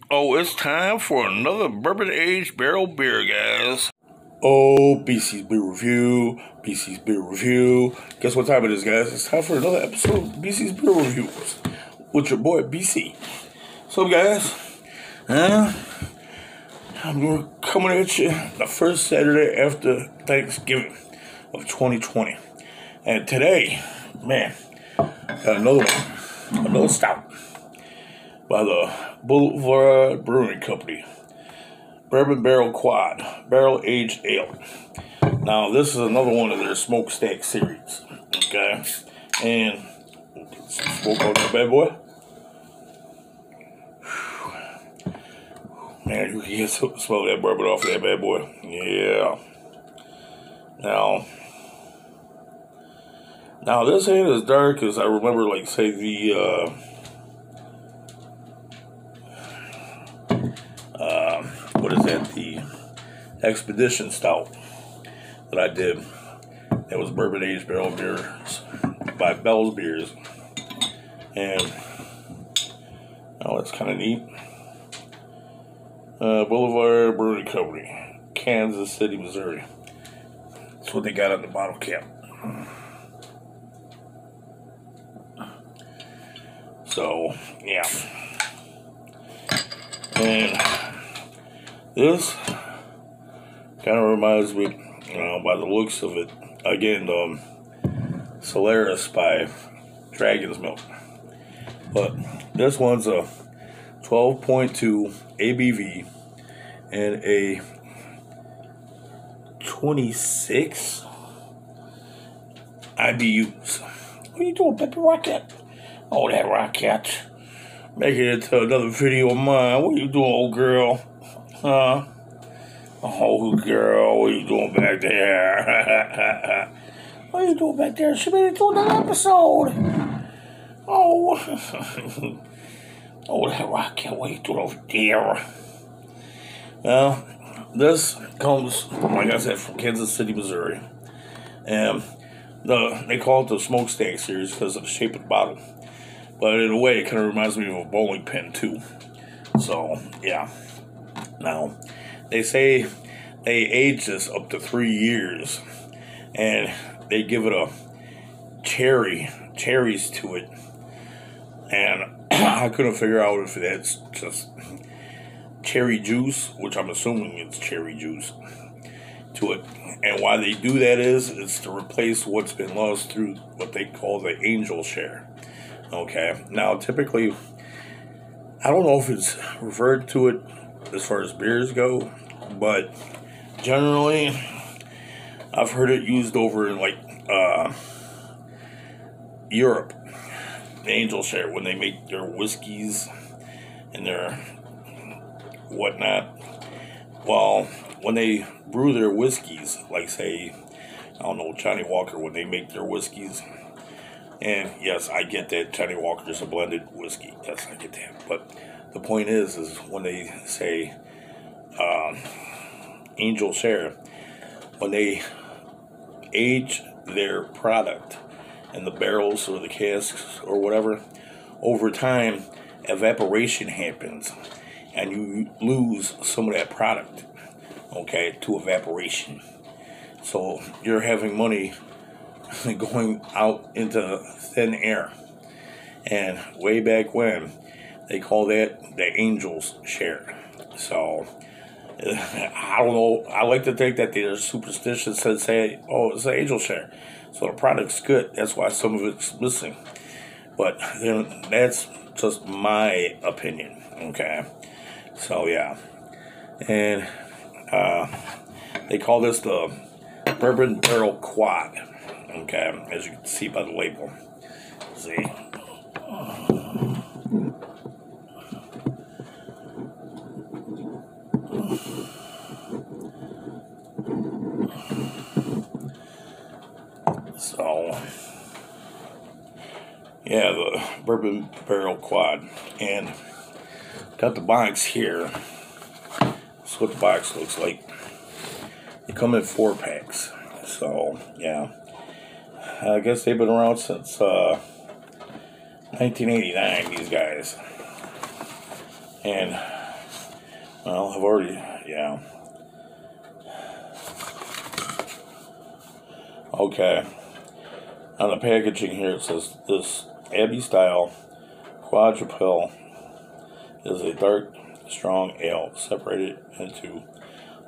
Oh, it's time for another bourbon aged barrel beer, guys. Oh, BC's Beer Review, BC's Beer Review. Guess what time it is, guys? It's time for another episode of BC's Beer Reviews with your boy BC. So, guys, we're coming at you the first Saturday after Thanksgiving of 2020. And today, man, got another one, another stout by the Boulevard Brewing Company. Bourbon Barrel Quad, Barrel Aged Ale. Now, this is another one of their smokestack series. Okay? And, some smoke on that bad boy. Man, you can smell that bourbon off of that bad boy. Yeah. Now this ain't as dark as I remember, like, say, the, what is that? The Expedition Stout that I did. That was bourbon aged barrel beers by Bell's Beers. And, oh, that's kind of neat. Boulevard Brewing Company, Kansas City, Missouri. That's what they got on the bottle cap. So, yeah. And this kind of reminds me, by the looks of it, again, Solaris by Dragon's Milk. But this one's a 12.2 ABV and a 26 IBUs. What are you doing, Pepper Rocket? Oh, that Rocket. Making it to another video of mine. What are you doing, old girl? Huh? Oh, girl, what are you doing back there? What are you doing back there? She made it to another episode. Oh. Oh, that Rocket, what are you doing over there? Well, this comes, like I said, from Kansas City, Missouri. And they call it the Smokestack series because of the shape of the bottle. But in a way, it kind of reminds me of a bowling pin, too. So, yeah. Now, they say they age this up to 3 years. And they give it a cherries to it. And I couldn't figure out if that's just cherry juice, which I'm assuming it's cherry juice, to it. And why they do that is to replace what's been lost through what they call the angel share. Okay. Now, typically, I don't know if it's referred to it as far as beers go, but generally, I've heard it used over in, like, Europe. The angel share, when they make their whiskeys and their whatnot. Well, when they brew their whiskeys, like, say, I don't know, Johnny Walker, when they make their whiskeys, and yes, I get that Johnny Walker is a blended whiskey. Yes, I get that. But the point is when they say angel share, when they age their product in the barrels or the casks or whatever, over time, evaporation happens, and you lose some of that product, okay, to evaporation. So you're having money going out into thin air. And way back when, they call that the angel's share. So, I don't know. I like to think that they're superstitious and say, oh, it's an angel share. So the product's good. That's why some of it's missing. But then that's just my opinion. Okay. So, yeah. And they call this the Bourbon Barrel Quad. Okay. As you can see by the label. See? So, yeah, the Bourbon Barrel Quad. And got the box here. That's what the box looks like. They come in 4-packs. So, yeah. I guess they've been around since 1989, these guys. And Well, I've already, yeah. Okay. On the packaging here it says this Abbey style quadruple is a dark, strong ale separated into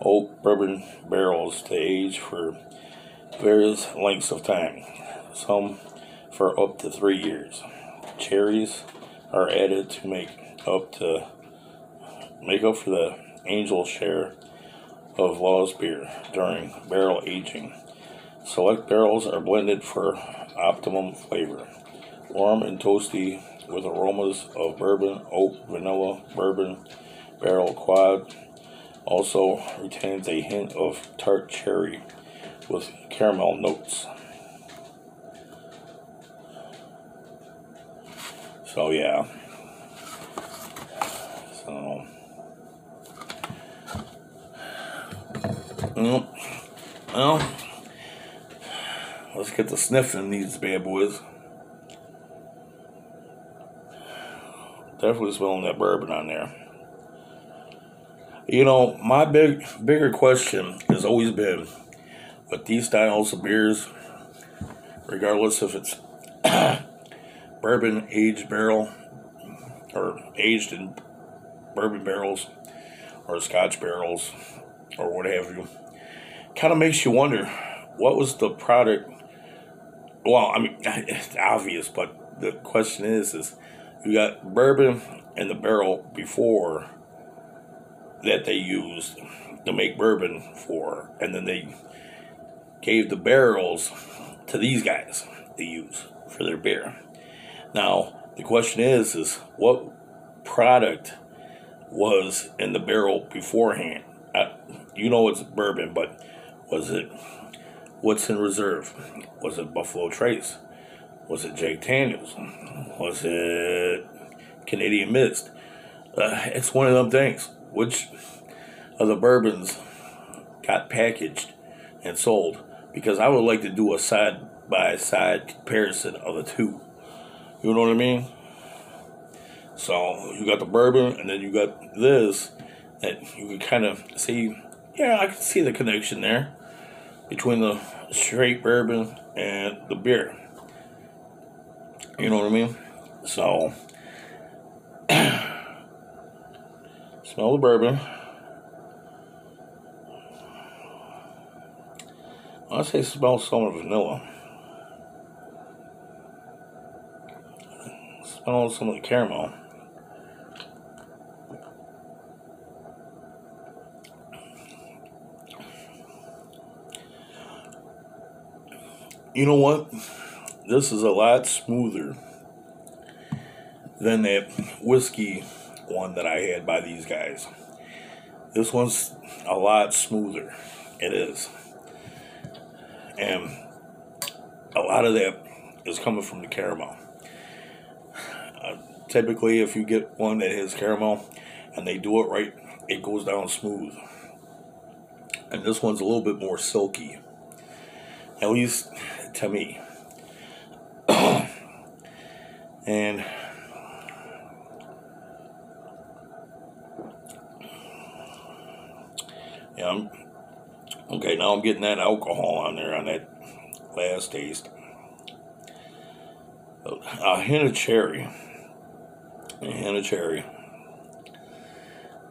oak bourbon barrels to age for various lengths of time, some for up to 3 years. Cherries are added to make up for the angel share of lost beer during barrel aging. Select barrels are blended for optimum flavor. Warm and toasty with aromas of bourbon, oak, vanilla, bourbon, barrel quad. Also retains a hint of tart cherry with caramel notes. So yeah. So well, let's get to sniffing these bad boys. Definitely smelling that bourbon on there. You know, my bigger question has always been with these styles of beers, regardless if it's bourbon aged barrel or aged in bourbon barrels or Scotch barrels or what have you, kind of makes you wonder what was the product. Well, I mean, it's obvious, but the question is you got bourbon in the barrel before that they used to make bourbon for, and then they gave the barrels to these guys to use for their beer. Now, the question is what product was in the barrel beforehand? You know it's bourbon, but was it what's in reserve? Was it Buffalo Trace? Was it Jack Daniels? Was it Canadian Mist? It's one of them things. Which of the bourbons got packaged and sold? Because I would like to do a side-by-side comparison of the two. You know what I mean? So you got the bourbon, and then you got this that you can kind of see. Yeah, I can see the connection there between the straight bourbon and the beer. You know what I mean? So, smell the bourbon. I say smell some of vanilla. Smell some of the caramel. You know what? This is a lot smoother than that whiskey one that I had by these guys. This one's a lot smoother. It is. And a lot of that is coming from the caramel. Typically, if you get one that has caramel and they do it right, it goes down smooth. And this one's a little bit more silky. At least to me. And yeah, okay, now I'm getting that alcohol on there on that last taste. A hint of cherry. A hint of cherry.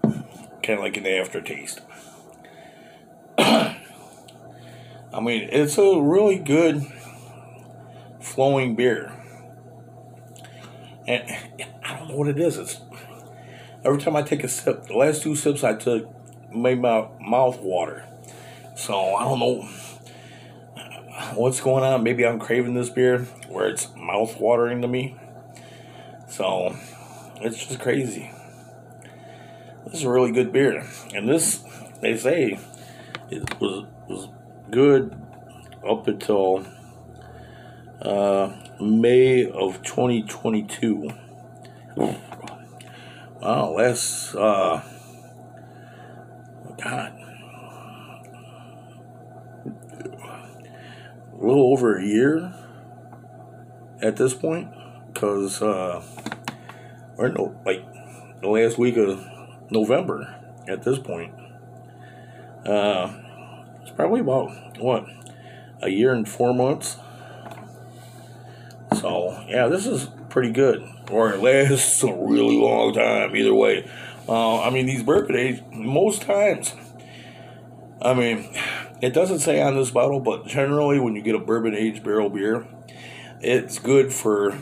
Kind of like an aftertaste. I mean, it's a really good flowing beer. And I don't know what it is. It's every time I take a sip, the last 2 sips I took made my mouth water. So I don't know what's going on. Maybe I'm craving this beer where it's mouth watering to me. So it's just crazy. This is a really good beer. And this, they say, it was good up until May of 2022. Wow, last God, a little over a year at this point, because we're like the last week of November. at this point. It's probably about, what, a year and 4 months. So, yeah, this is pretty good. Or it lasts a really long time, either way. I mean, these bourbon age, most times, I mean, it doesn't say on this bottle, but generally when you get a bourbon aged barrel beer, it's good for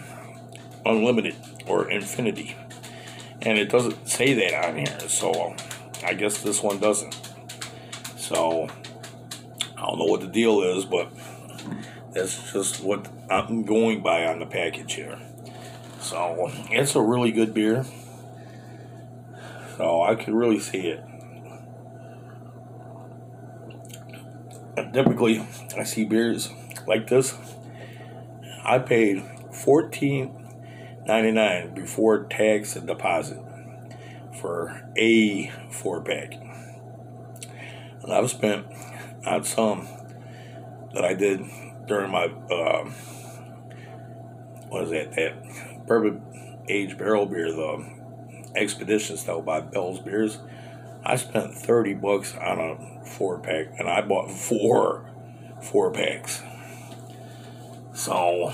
unlimited or infinity. And it doesn't say that on here, so I guess this one doesn't. So, I don't know what the deal is, but that's just what I'm going by on the package here. So, it's a really good beer. So, I could really see it. And typically, I see beers like this. I paid $14.99 before tax and deposit for a 4-pack. And I've spent on some that I did during my, that bourbon aged barrel beer, the Expedition style by Bell's Beers. I spent $30 on a 4-pack, and I bought 4-packs. So,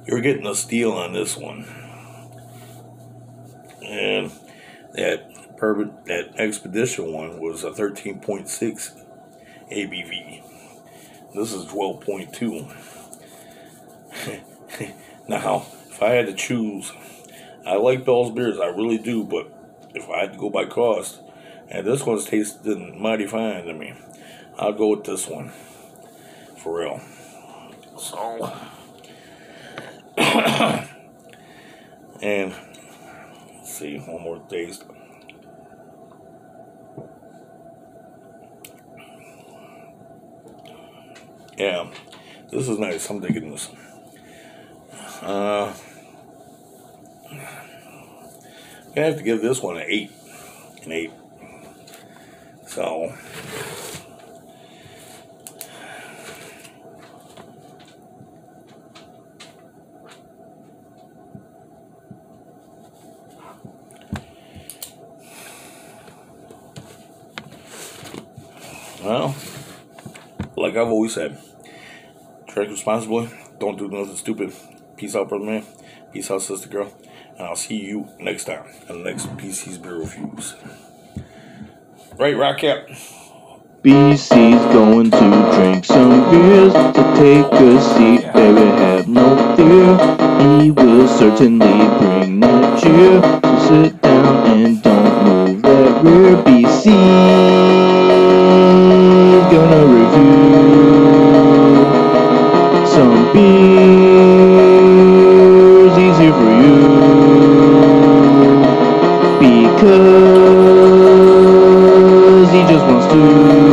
you're getting a steal on this one. And that Expedition one was a 13.6 ABV. This is 12.2. Now, if I had to choose, I like Bell's Beers, I really do, but if I had to go by cost, and this one's tasting mighty fine to me, I'll go with this one. For real. So, and let's see, one more taste. Yeah, this is nice. I'm digging this. I have to give this one an 8. An 8. So, well, like I've always said, drink responsibly, don't do nothing stupid. Peace out, brother man. Peace out, sister girl. And I'll see you next time on the next PC's Beer Reviews. Right, Rocket? BC's going to drink some beers, so take a seat, baby, have no fear. He will certainly bring that cheer, so sit down and don't move that rear. BC's gonna review some beers, easy for you, because he just wants to.